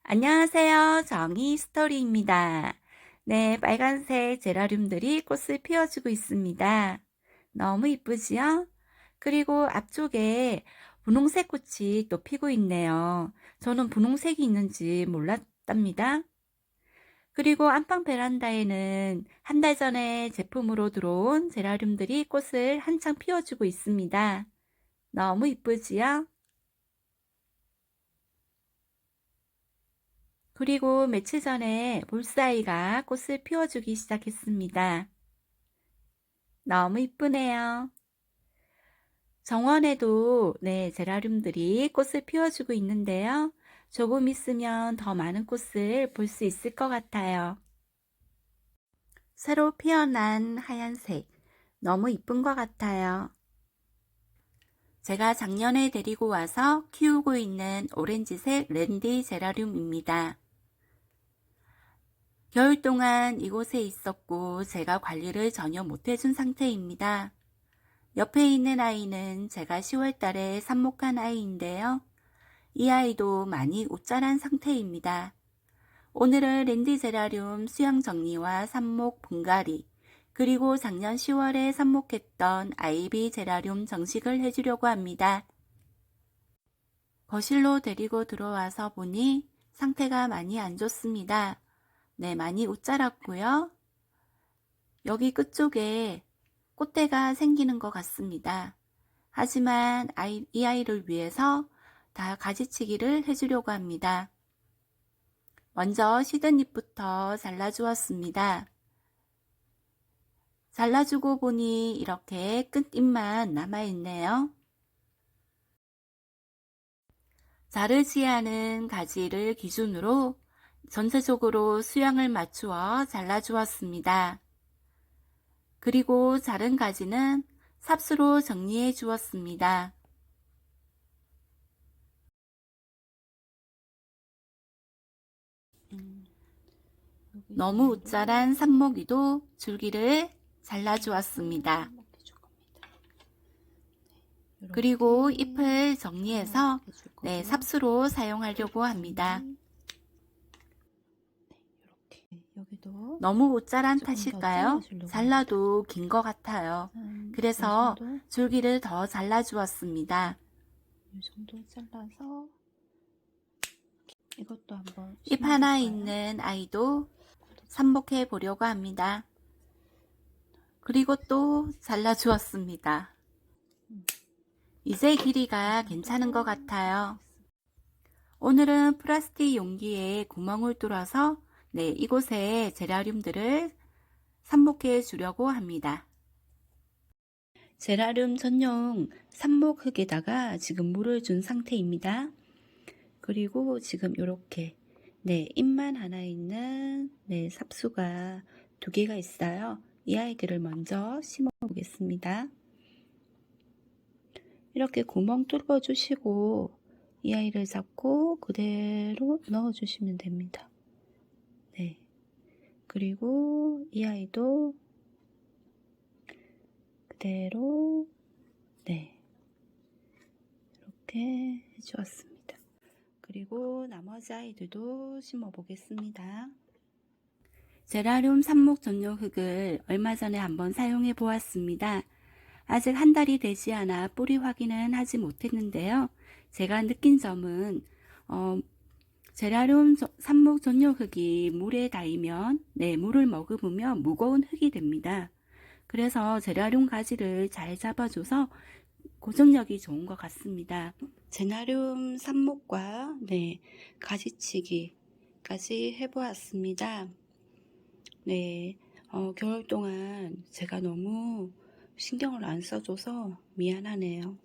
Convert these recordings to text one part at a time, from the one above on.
안녕하세요. 정의 스토리입니다. 네, 빨간색 제라늄들이 꽃을 피워주고 있습니다. 너무 이쁘지요? 그리고 앞쪽에 분홍색 꽃이 또 피고 있네요. 저는 분홍색이 있는지 몰랐답니다. 그리고 안방 베란다에는 한 달 전에 제품으로 들어온 제라늄들이 꽃을 한창 피워주고 있습니다. 너무 이쁘지요? 그리고 며칠 전에 볼사이가 꽃을 피워주기 시작했습니다. 너무 이쁘네요. 정원에도 제라늄들이 꽃을 피워주고 있는데요. 조금 있으면 더 많은 꽃을 볼 수 있을 것 같아요. 새로 피어난 하얀색, 너무 이쁜 것 같아요. 제가 작년에 데리고 와서 키우고 있는 오렌지색 랜디 제라늄입니다. 겨울 동안 이곳에 있었고 제가 관리를 전혀 못해준 상태입니다. 옆에 있는 아이는 제가 10월 달에 삽목한 아이인데요. 이 아이도 많이 옷자란 상태입니다. 오늘은 랜디제라늄 수양 정리와 삽목 분갈이, 그리고 작년 10월에 삽목했던 아이비 제라늄 정식을 해주려고 합니다. 거실로 데리고 들어와서 보니 상태가 많이 안 좋습니다. 네, 많이 옷자랐고요. 여기 끝쪽에 꽃대가 생기는 것 같습니다. 하지만 이 아이를 위해서 다 가지치기를 해주려고 합니다. 먼저 시든 잎부터 잘라주었습니다. 잘라주고 보니 이렇게 끝잎만 남아있네요. 자르지 않은 가지를 기준으로 전체적으로 수양을 맞추어 잘라주었습니다. 그리고 자른 가지는 삽수로 정리해 주었습니다. 너무 웃자란 삽목이도 줄기를 잘라주었습니다. 그리고 잎을 정리해서 삽수로 사용하려고 합니다. 너무 옷자란 탓일까요? 잘라도 긴 것 같아요. 그래서 줄기를 더 잘라주었습니다. 이 정도 잘라서 이것도 한번 잎 하나 있는 아이도 삽목해 보려고 합니다. 그리고 또 잘라주었습니다. 이제 길이가 괜찮은 것 같아요. 오늘은 플라스틱 용기에 구멍을 뚫어서 이곳에 제라늄들을 삽목해 주려고 합니다. 제라늄 전용 삽목 흙에다가 지금 물을 준 상태입니다. 그리고 지금 이렇게 잎만 하나 있는 삽수가 2개가 있어요. 이 아이들을 먼저 심어 보겠습니다. 이렇게 구멍 뚫어 주시고 이 아이를 잡고 그대로 넣어 주시면 됩니다. 그리고 이 아이도 그대로 이렇게 해주었습니다. 그리고 나머지 아이들도 심어 보겠습니다. 제라늄 삽목 전용 흙을 얼마 전에 한번 사용해 보았습니다. 아직 한 달이 되지 않아 뿌리 확인은 하지 못했는데요. 제가 느낀 점은 제라늄 삽목 전용 흙이 물에 닿으면 물을 머금으면 무거운 흙이 됩니다. 그래서 제라늄 가지를 잘 잡아줘서 고정력이 좋은 것 같습니다. 제라늄 삽목과 가지치기까지 해보았습니다. 겨울 동안 제가 너무 신경을 안 써줘서 미안하네요.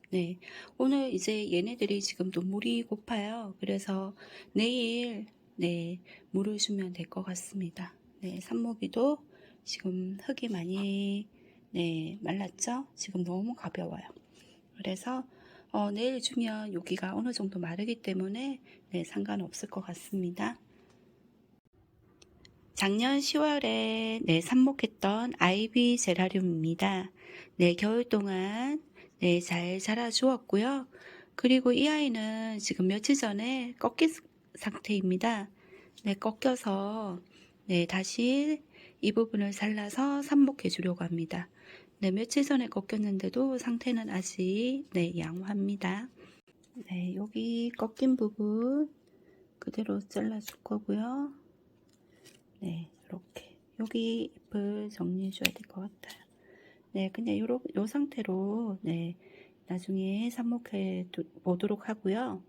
오늘 이제 얘네들이 지금도 물이 고파요. 그래서 내일 물을 주면 될 것 같습니다. 삽목이도 지금 흙이 많이 말랐죠? 지금 너무 가벼워요. 그래서 내일 주면 여기가 어느 정도 마르기 때문에 상관없을 것 같습니다. 작년 10월에 삽목했던 아이비 제라늄입니다. 겨울 동안 잘 자라 주었고요. 그리고 이 아이는 지금 며칠 전에 상태입니다. 네, 꺾여서 네, 다시 이 부분을 잘라서 삽목해 주려고 합니다. 네, 며칠 전에 꺾였는데도 상태는 아직 네, 양호합니다. 네, 여기 꺾인 부분 그대로 잘라줄 거고요. 네, 이렇게 여기 잎을 정리해 줘야 될 것 같아요. 네, 그냥 요 상태로 네, 나중에 삽목해 보도록 하고요.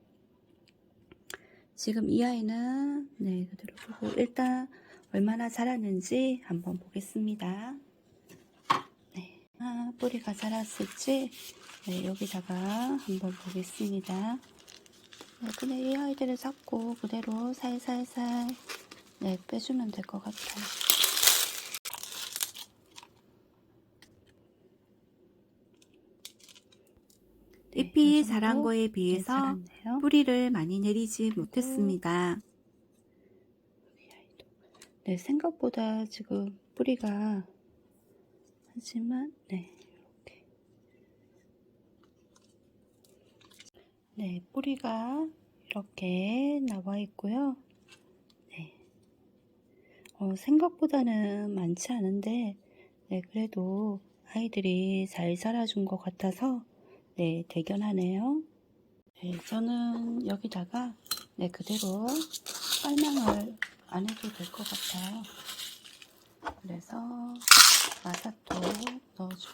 지금 이 아이는 네, 그대로 두고 일단 얼마나 자랐는지 한번 보겠습니다. 네, 뿌리가 자랐을지 네, 여기다가 한번 보겠습니다. 네, 그냥 이 아이들을 잡고 그대로 살살살 네, 빼주면 될 것 같아요. 잎이 자란 거에 비해서 뿌리를 많이 내리지 못했습니다. 네, 생각보다 지금 뿌리가 하지만 네, 이렇게 네, 뿌리가 이렇게 나와 있고요. 네, 생각보다는 많지 않은데 네, 그래도 아이들이 잘 자라준 것 같아서 네, 대견하네요. 네, 저는 여기다가 네, 그대로 빨망을 안 해도 될 것 같아요. 그래서 마사토 넣어주고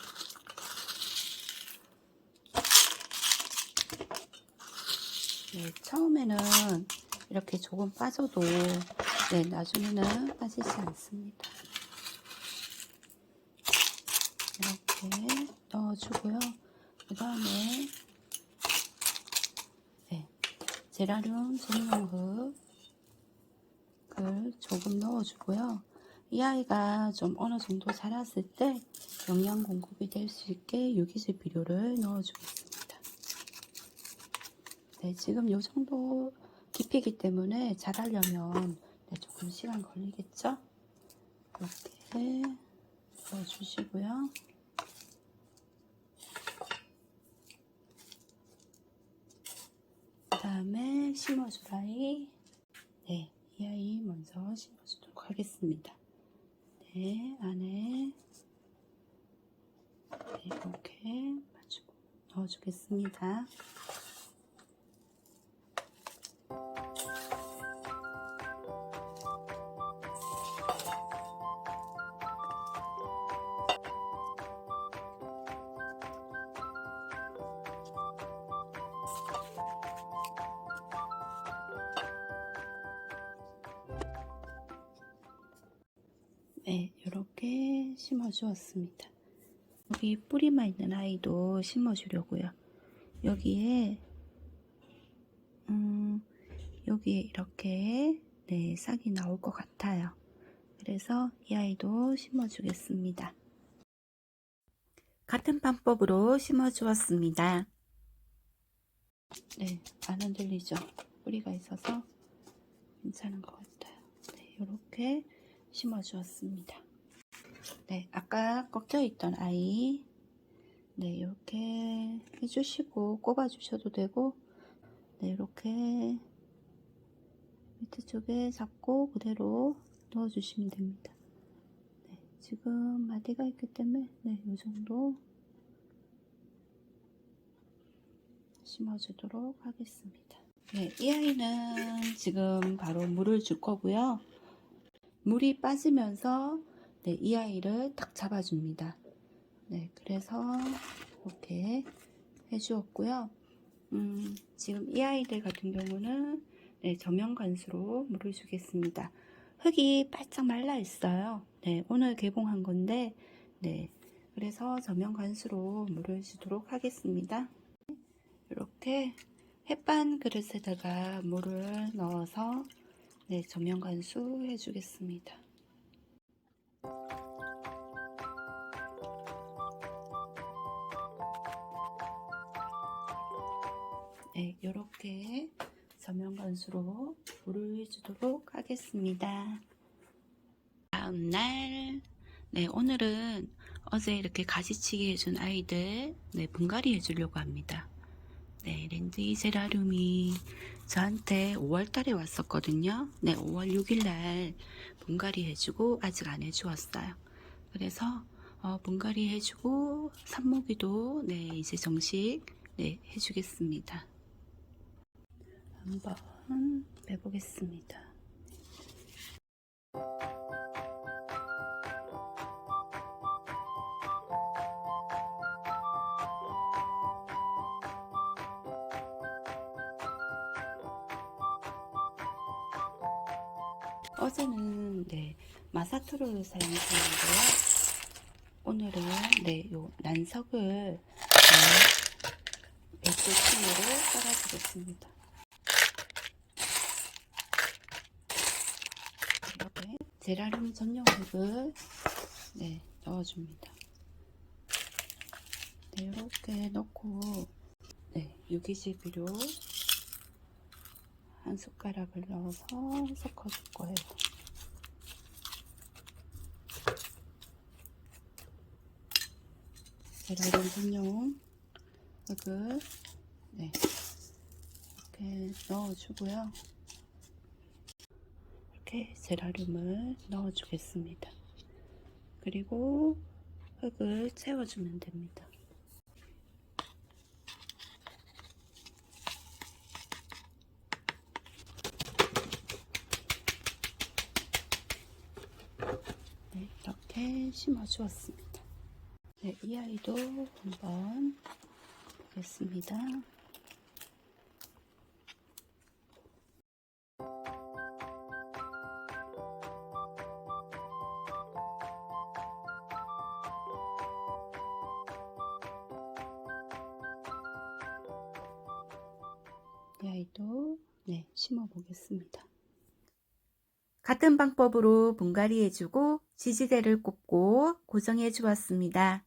네, 처음에는 이렇게 조금 빠져도 네, 나중에는 빠지지 않습니다. 이렇게 넣어주고요. 그 다음에 네, 제라늄 전용흙을 조금 넣어주고요. 이 아이가 좀 어느 정도 자랐을 때 영양 공급이 될 수 있게 유기질 비료를 넣어주겠습니다. 네, 지금 요 정도 깊이기 때문에 자라려면 네, 조금 시간 걸리겠죠? 이렇게 넣어주시고요. 그 다음에 심어줄 아이, 네, 이 아이 먼저 심어주도록 하겠습니다. 네, 안에 네, 이렇게 맞추고 넣어주겠습니다. 네, 이렇게 심어 주었습니다. 여기 뿌리만 있는 아이도 심어 주려고요. 여기에 여기에 이렇게 네, 싹이 나올 것 같아요. 그래서 이 아이도 심어 주겠습니다. 같은 방법으로 심어 주었습니다. 네, 안 흔들리죠? 뿌리가 있어서 괜찮은 것 같아요. 네, 이렇게 심어 주었습니다. 네, 아까 꺾여 있던 아이 네, 이렇게 해주시고 꼽아 주셔도 되고 네, 이렇게 밑에 쪽에 잡고 그대로 넣어 주시면 됩니다. 네, 지금 마디가 있기 때문에 네, 이 정도 심어 주도록 하겠습니다. 네, 이 아이는 지금 바로 물을 줄 거고요. 물이 빠지면서 네, 이 아이를 딱 잡아줍니다. 네, 그래서 이렇게 해주었고요. 지금 이 아이들 같은 경우는 네, 저면관수로 물을 주겠습니다. 흙이 바짝 말라 있어요. 네, 오늘 개봉한 건데, 네, 그래서 저면관수로 물을 주도록 하겠습니다. 이렇게 햇반 그릇에다가 물을 넣어서 네, 저면관수 해주겠습니다. 네, 이렇게 저면관수로 물을 주도록 하겠습니다. 다음날 네, 오늘은 어제 이렇게 가지치기 해준 아이들 네, 분갈이 해주려고 합니다. 네, 랜드 제라늄이 저한테 5월 달에 왔었거든요. 네, 5월 6일 날 분갈이 해주고 아직 안 해주었어요. 그래서 분갈이 해주고 삽모기도 네, 이제 정식 네, 해주겠습니다. 한번 빼보겠습니다. 어제는 네, 마사토를 사용했는데요. 오늘은 네, 요 난석을 네, 배추찜으로 썰어주겠습니다. 이렇게 제라늄 전용 흙을 네, 넣어줍니다. 네, 이렇게 넣고 네, 유기질비료 한 숟가락을 넣어서 섞어줄 거예요. 제라늄 전용 흙을 네, 이렇게 넣어주고요. 이렇게 제라늄을 넣어주겠습니다. 그리고 흙을 채워주면 됩니다. 네, 이렇게 심어주었습니다. 네, 이 아이도 한번 보겠습니다. 이 아이도 네, 심어 보겠습니다. 같은 방법으로 분갈이 해주고 지지대를 꽂고 고정해 주었습니다.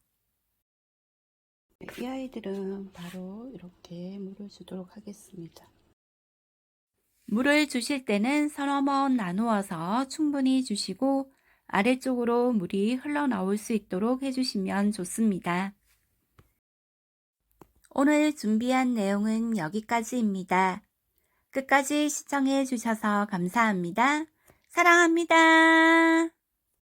이 아이들은 바로 이렇게 물을 주도록 하겠습니다. 물을 주실 때는 서너 번 나누어서 충분히 주시고 아래쪽으로 물이 흘러나올 수 있도록 해주시면 좋습니다. 오늘 준비한 내용은 여기까지입니다. 끝까지 시청해 주셔서 감사합니다. 사랑합니다.